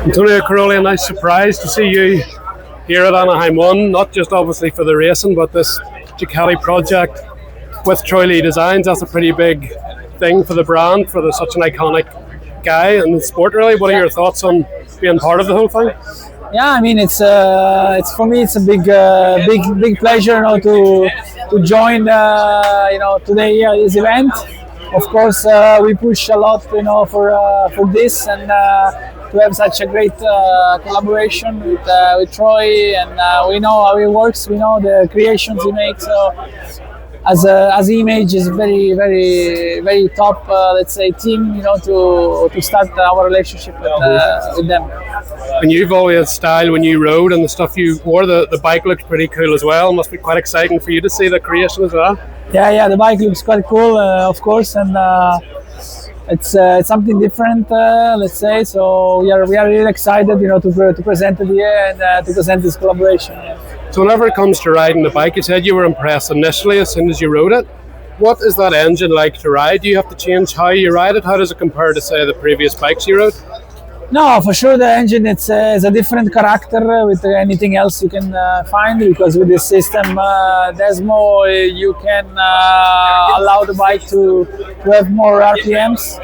Antonio Cairoli, a nice surprise to see you here at Anaheim 1, not just obviously for the racing, but this Ducati project with Troy Lee Designs. That's a pretty big thing for the brand, for such an iconic guy in the sport, really. What are your thoughts on being part of the whole thing? Yeah, I mean, it's for me, it's a big pleasure, to join, today this event. Of course, we push a lot, for this, and to have such a great collaboration with Troy, and we know how he works, we know the creations he makes. So, as image is very top, let's say, team, to start our relationship with them. And you've always had style when you rode, and the stuff you wore, the bike looks pretty cool as well. Must be quite exciting for you to see the creation as well. Yeah, the bike looks quite cool, of course, and it's something different, let's say. So we are really excited, to present it here and to present this collaboration. So whenever it comes to riding the bike, you said you were impressed initially as soon as you rode it. What is that engine like to ride? Do you have to change how you ride it? How does it compare to, say, the previous bikes you rode? No, for sure the engine it's a different character with anything else you can find, because with this system there's more, you can allow the bike to have more RPMs,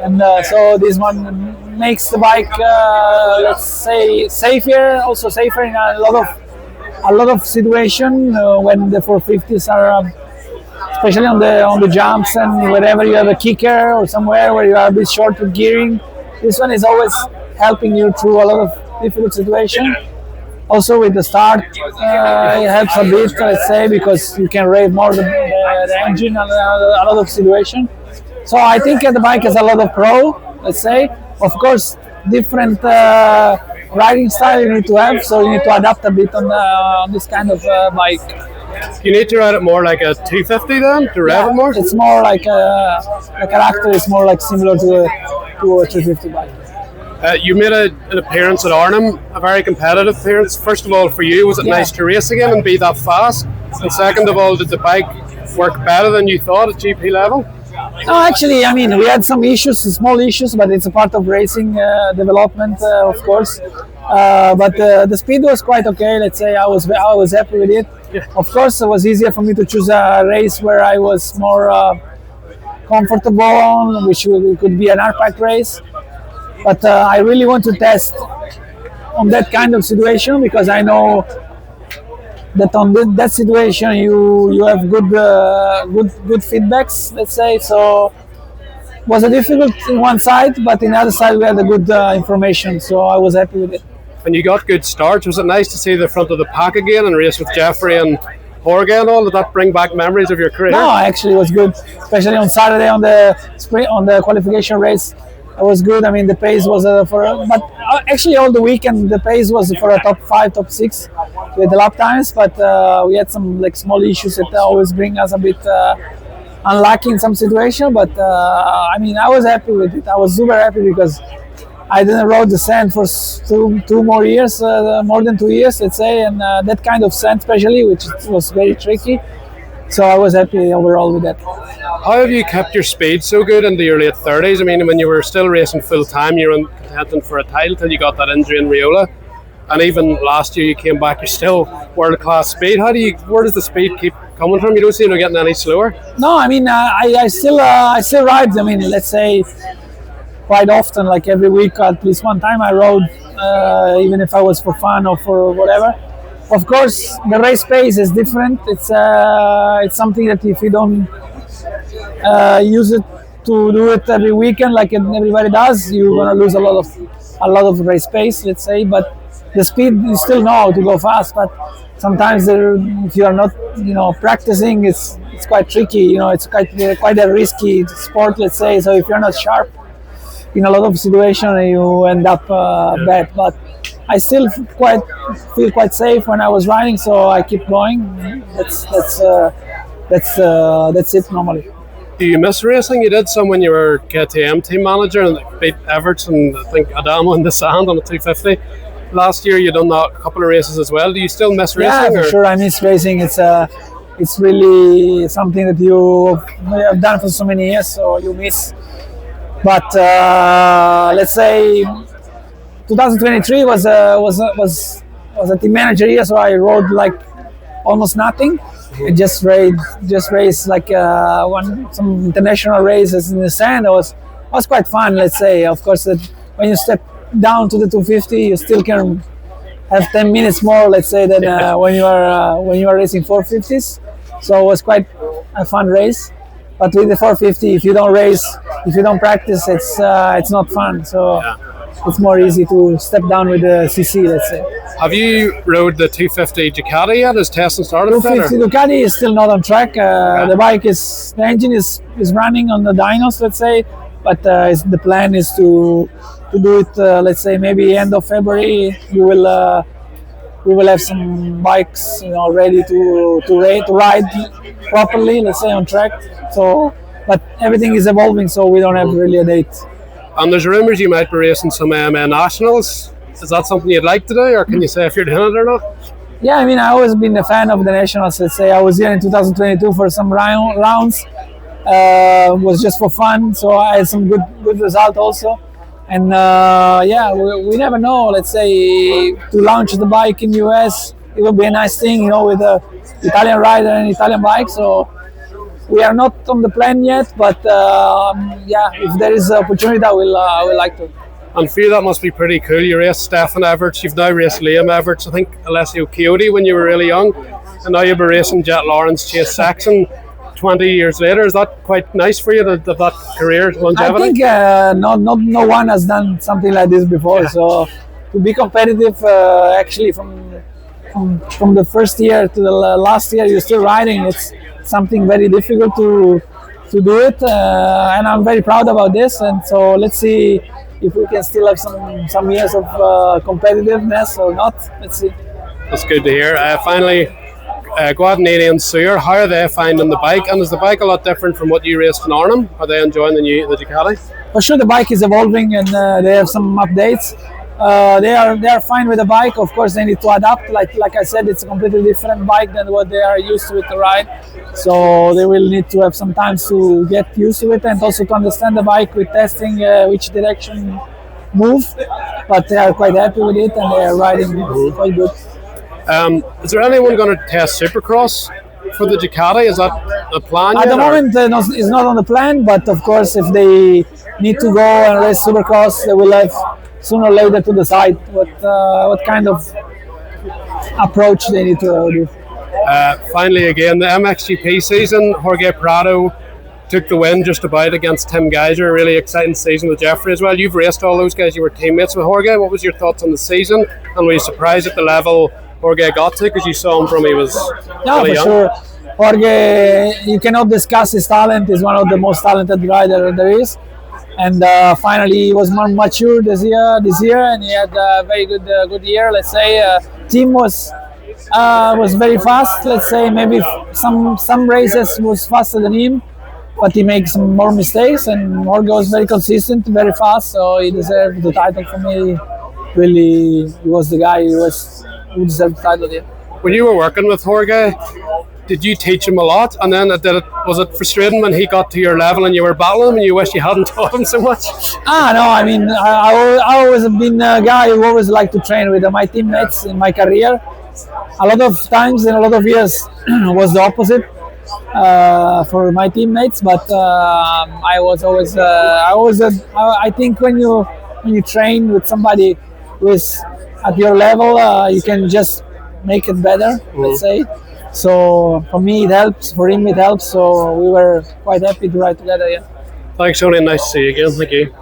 and so this one makes the bike let's say safer in a lot of situation when the 450s are especially on the jumps, and wherever you have a kicker or somewhere where you are a bit short with gearing. This one is always helping you through a lot of difficult situations. Also with the start, it helps a bit, let's say, because you can rate more the engine in a lot of situations. So I think the bike has a lot of pro, let's say. Of course, different riding style you need to have, so you need to adapt a bit on this kind of bike. You need to ride it more like a 250 then, to rev it more? It's more like the character is more like similar to a 350 bike. You made an appearance at Arnhem, a very competitive appearance. First of all, for you, was it nice to race again and be that fast? And second of all, did the bike work better than you thought at GP level? No, actually, I mean, we had some issues, small issues, but it's a part of racing development, of course. But the speed was quite okay. Let's say I was happy with it. Yeah. Of course, it was easier for me to choose a race where I was more comfortable on, which could be an R-Pack race. But I really want to test on that kind of situation, because I know that on that situation you have good feedbacks, let's say. So it was a difficult in one side, but in the other side we had a good information, so I was happy with it. And you got good starts. Was it nice to see the front of the pack again and race with Jeffrey and Jorge and all? Did that bring back memories of your career? No, actually it was good, especially on Saturday on the qualification race. It was good. I mean, the pace was but actually all the weekend the pace was for a top 5, top 6 with the lap times. But we had some small issues that always bring us a bit unlucky in some situation. But I mean, I was happy with it. I was super happy because I didn't ride the sand for two more years, more than 2 years, let's say, and that kind of sand, especially, which was very tricky. So I was happy overall with that. How have you kept your speed so good in the early 30s? I mean, when you were still racing full time, you were contending for a title till you got that injury in Riola, and even last year you came back. You're still world class speed. Where does the speed keep coming from? You don't seem to be getting any slower. No, I mean, I still ride. I mean, let's say quite often, like every week, at least one time I rode, even if I was for fun or for whatever. Of course, the race pace is different. It's something that if you don't use it to do it every weekend like everybody does, you're gonna lose a lot of race pace, let's say. But the speed, you still know how to go fast. But sometimes if you are not, practicing, it's quite tricky. It's quite a risky sport, let's say. So if you're not sharp in a lot of situations, you end up bad. But I still feel quite safe when I was riding, so I keep going. That's it normally. Do you miss racing? You did some when you were KTM team manager and beat Everts and I think Adamo in the sand on the 250. Last year you done that a couple of races as well. Do you still miss racing? Yeah, for sure. I miss racing. It's really something that you have done for so many years, so you miss. But let's say 2023 was a team manager year, so I rode like almost nothing. I just raced like some international races in the sand. It was quite fun, let's say. Of course, when you step down to the 250, you still can have 10 minutes more, let's say, than when you are racing 450s. So it was quite a fun race. But with the 450, if you don't race, if you don't practice, it's not fun. So it's more easy to step down with the CC, let's say. Have you rode the 250 Ducati yet? Has testing started? 250 Ducati is still not on track. The engine is running on the dynos, let's say, but the plan is to do it. Let's say maybe end of February. We will have some bikes, ready to ride properly. Let's say on track. So, but everything is evolving, so we don't have really a date. And there's rumours you might be racing some AMA Nationals. Is that something you'd like to do, or can you say if you're doing it or not? Yeah, I mean, I've always been a fan of the Nationals. Let's say I was here in 2022 for some rounds. Was just for fun, so I had some good result also. And we never know. Let's say to launch the bike in US, it would be a nice thing, with a Italian rider and Italian bike. So we are not on the plan yet, but if there is an opportunity, I will like to. And for you, that must be pretty cool. You raced Stefan Everts, you've now raced Liam Everts, I think Alessio Coyote when you were really young, and now you'll be racing Jet Lawrence, Chase Saxon 20 years later. Is that quite nice for you, that career longevity? I think no one has done something like this before, so to be competitive actually from the first year to the last year, you're still riding. It's something very difficult to do it, and I'm very proud about this. And so let's see if we can still have some years of competitiveness or not. Let's see. That's good to hear. Finally, Guan and Suyer, how are they finding the bike? And is the bike a lot different from what you raced in Arnhem? Are they enjoying the Ducati? For sure, the bike is evolving, and they have some updates. They are fine with the bike. Of course, they need to adapt. Like I said, it's a completely different bike than what they are used to with the ride. So they will need to have some time to get used to it, and also to understand the bike with testing which direction move. But they are quite happy with it, and they are riding quite good. Is there anyone going to test Supercross for the Ducati? Is that a plan? At the moment, it's not on the plan. But of course, if they need to go and race Supercross, they will have sooner or later to decide what kind of approach they need to do. Finally, again, the MXGP season, Jorge Prado took the win just about against Tim Geiser. A really exciting season with Jeffrey as well. You've raced all those guys. You were teammates with Jorge. What was your thoughts on the season? And were you surprised at the level Jorge got to? Because you saw him from he was really young. Sure. Jorge, you cannot discuss his talent. He's one of the most talented riders there is. And finally, he was more mature this year, and he had a very good year. Let's say team was very fast. Let's say maybe some races was faster than him, but he makes some more mistakes. And Jorge was very consistent, very fast, so he deserved the title for me. Really, he was the guy who deserved the title. Yeah. When you were working with Jorge, did you teach him a lot? And then was it frustrating when he got to your level and you were battling him and you wish you hadn't taught him so much? No, I mean, I always have been a guy who always liked to train with my teammates in my career. A lot of times in a lot of years was the opposite for my teammates, but I think when you train with somebody who is at your level, you can just make it better, let's say. So for me it helps, for him it helps, so we were quite happy to ride together. Yeah. Thanks, Tony. Nice to see you again. Thank you.